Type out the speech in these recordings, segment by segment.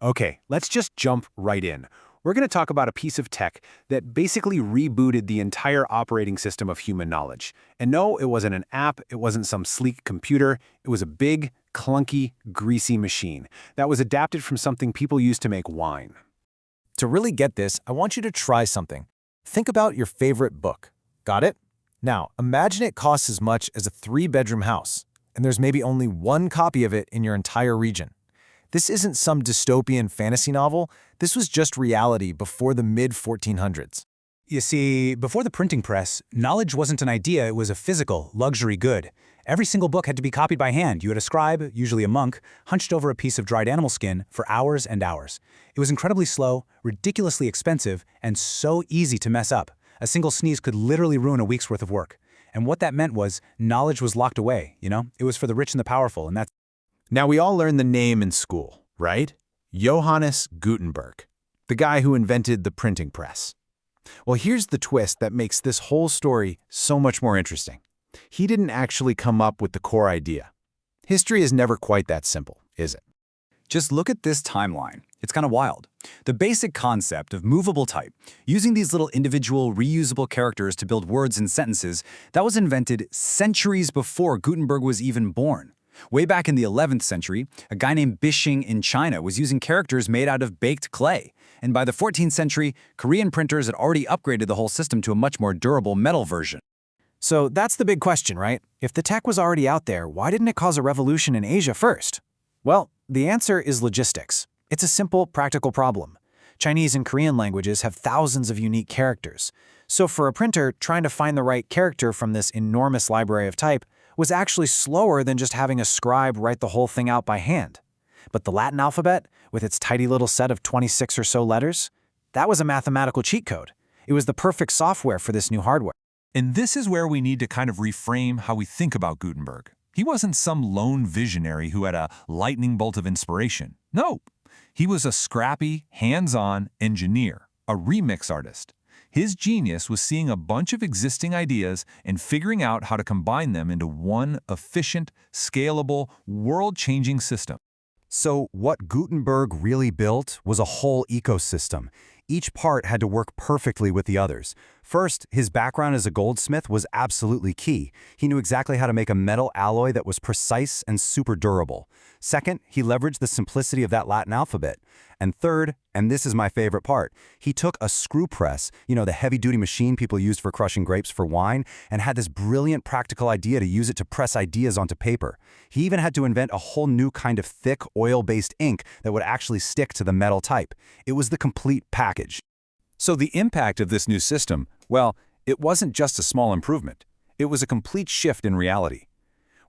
Okay, let's just jump right in. We're going to talk about a piece of tech that basically rebooted the entire operating system of human knowledge. And no, it wasn't an app, it wasn't some sleek computer, it was a big, clunky, greasy machine that was adapted from something people used to make wine. To really get this, I want you to try something. Think about your favorite book. Got it? Now, imagine it costs as much as a 3-bedroom house, and there's maybe only one copy of it in your entire region. This isn't some dystopian fantasy novel. This was just reality before the mid-1400s. You see, before the printing press, knowledge wasn't an idea, it was a physical, luxury good. Every single book had to be copied by hand. You had a scribe, usually a monk, hunched over a piece of dried animal skin for hours and hours. It was incredibly slow, ridiculously expensive, and so easy to mess up. A single sneeze could literally ruin a week's worth of work. And what that meant was, knowledge was locked away, you know? It was for the rich and the powerful, and that's... Now, we all learned the name in school, right? Johannes Gutenberg, the guy who invented the printing press. Well, here's the twist that makes this whole story so much more interesting. He didn't actually come up with the core idea. History is never quite that simple, is it? Just look at this timeline. It's kind of wild. The basic concept of movable type, using these little individual reusable characters to build words and sentences, that was invented centuries before Gutenberg was even born. Way back in the 11th century, a guy named Bishing in China was using characters made out of baked clay. And by the 14th century, Korean printers had already upgraded the whole system to a much more durable metal version. So that's the big question, right? If the tech was already out there, why didn't it cause a revolution in Asia first? Well, the answer is logistics. It's a simple, practical problem. Chinese and Korean languages have thousands of unique characters. So for a printer, trying to find the right character from this enormous library of type was actually slower than just having a scribe write the whole thing out by hand. But the Latin alphabet, with its tidy little set of 26 or so letters, that was a mathematical cheat code. It was the perfect software for this new hardware. And this is where we need to kind of reframe how we think about Gutenberg. He wasn't some lone visionary who had a lightning bolt of inspiration. No, he was a scrappy, hands-on engineer, a remix artist. His genius was seeing a bunch of existing ideas and figuring out how to combine them into one efficient, scalable, world-changing system. So what Gutenberg really built was a whole ecosystem. Each part had to work perfectly with the others. First, his background as a goldsmith was absolutely key. He knew exactly how to make a metal alloy that was precise and super durable. Second, he leveraged the simplicity of that Latin alphabet. And third, and this is my favorite part, he took a screw press, you know, the heavy-duty machine people used for crushing grapes for wine, and had this brilliant practical idea to use it to press ideas onto paper. He even had to invent a whole new kind of thick, oil-based ink that would actually stick to the metal type. It was the complete package. So the impact of this new system, well, it wasn't just a small improvement. It was a complete shift in reality.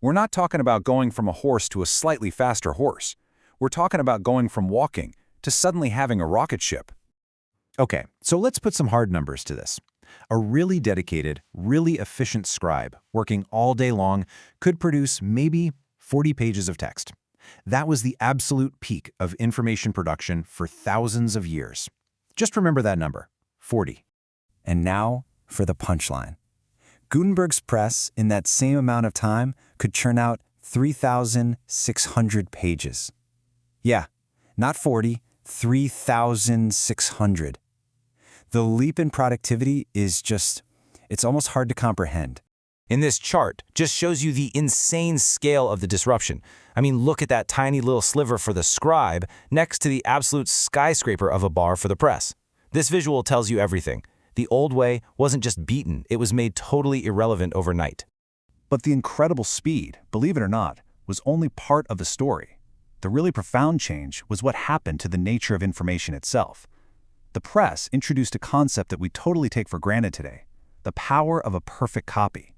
We're not talking about going from a horse to a slightly faster horse. We're talking about going from walking to suddenly having a rocket ship. Okay, so let's put some hard numbers to this. A really dedicated, really efficient scribe working all day long could produce maybe 40 pages of text. That was the absolute peak of information production for thousands of years. Just remember that number, 40. And now for the punchline. Gutenberg's press, in that same amount of time, could churn out 3,600 pages. Yeah, not 40, 3,600. The leap in productivity is it's almost hard to comprehend. In this chart, just shows you the insane scale of the disruption. I mean, look at that tiny little sliver for the scribe next to the absolute skyscraper of a bar for the press. This visual tells you everything. The old way wasn't just beaten, it was made totally irrelevant overnight. But the incredible speed, believe it or not, was only part of the story. The really profound change was what happened to the nature of information itself. The press introduced a concept that we totally take for granted today, the power of a perfect copy.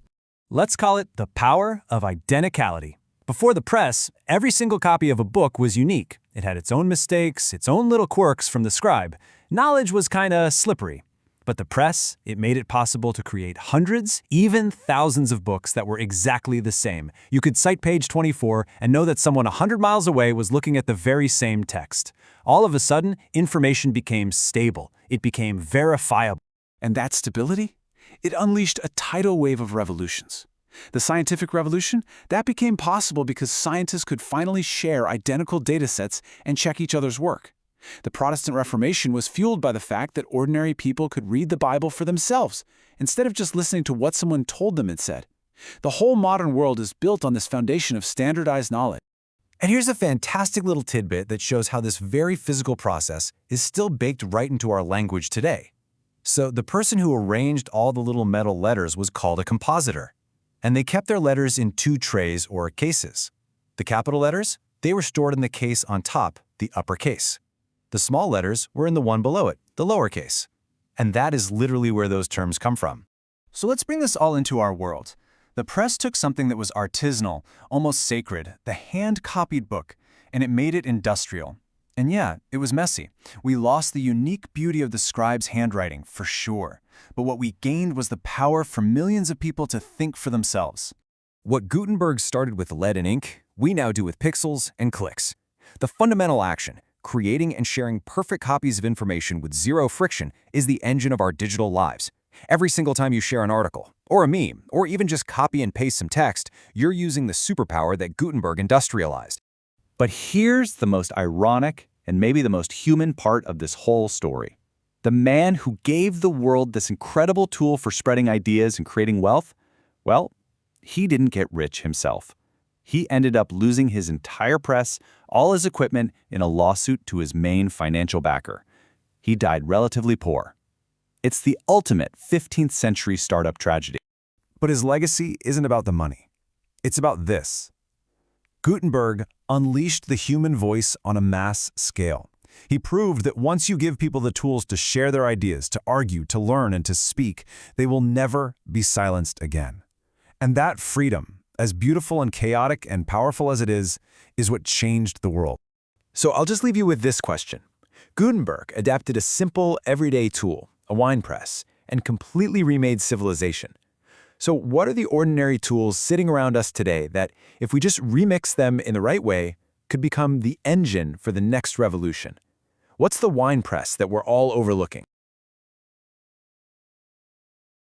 Let's call it the power of identicality. Before the press, every single copy of a book was unique. It had its own mistakes, its own little quirks from the scribe. Knowledge was kinda slippery. But the press, it made it possible to create hundreds, even thousands of books that were exactly the same. You could cite page 24 and know that someone 100 miles away was looking at the very same text. All of a sudden, information became stable. It became verifiable. And that stability? It unleashed a tidal wave of revolutions. The scientific revolution, that became possible because scientists could finally share identical datasets and check each other's work. The Protestant Reformation was fueled by the fact that ordinary people could read the Bible for themselves, instead of just listening to what someone told them it said. The whole modern world is built on this foundation of standardized knowledge. And here's a fantastic little tidbit that shows how this very physical process is still baked right into our language today. So the person who arranged all the little metal letters was called a compositor. And they kept their letters in two trays or cases. The capital letters, they were stored in the case on top, the upper case. The small letters were in the one below it, the lower case. And that is literally where those terms come from. So let's bring this all into our world. The press took something that was artisanal, almost sacred, the hand-copied book, and it made it industrial. And yeah, it was messy. We lost the unique beauty of the scribe's handwriting, for sure. But what we gained was the power for millions of people to think for themselves. What Gutenberg started with lead and ink, we now do with pixels and clicks. The fundamental action, creating and sharing perfect copies of information with zero friction, is the engine of our digital lives. Every single time you share an article, or a meme, or even just copy and paste some text, you're using the superpower that Gutenberg industrialized. But here's the most ironic and maybe the most human part of this whole story. The man who gave the world this incredible tool for spreading ideas and creating wealth, well, he didn't get rich himself. He ended up losing his entire press, all his equipment, in a lawsuit to his main financial backer. He died relatively poor. It's the ultimate 15th century startup tragedy. But his legacy isn't about the money. It's about this. Gutenberg unleashed the human voice on a mass scale. He proved that once you give people the tools to share their ideas, to argue, to learn, and to speak, they will never be silenced again. And that freedom, as beautiful and chaotic and powerful as it is what changed the world. So I'll just leave you with this question. Gutenberg adapted a simple, everyday tool, a wine press, and completely remade civilization. So what are the ordinary tools sitting around us today that, if we just remix them in the right way, could become the engine for the next revolution? What's the wine press that we're all overlooking?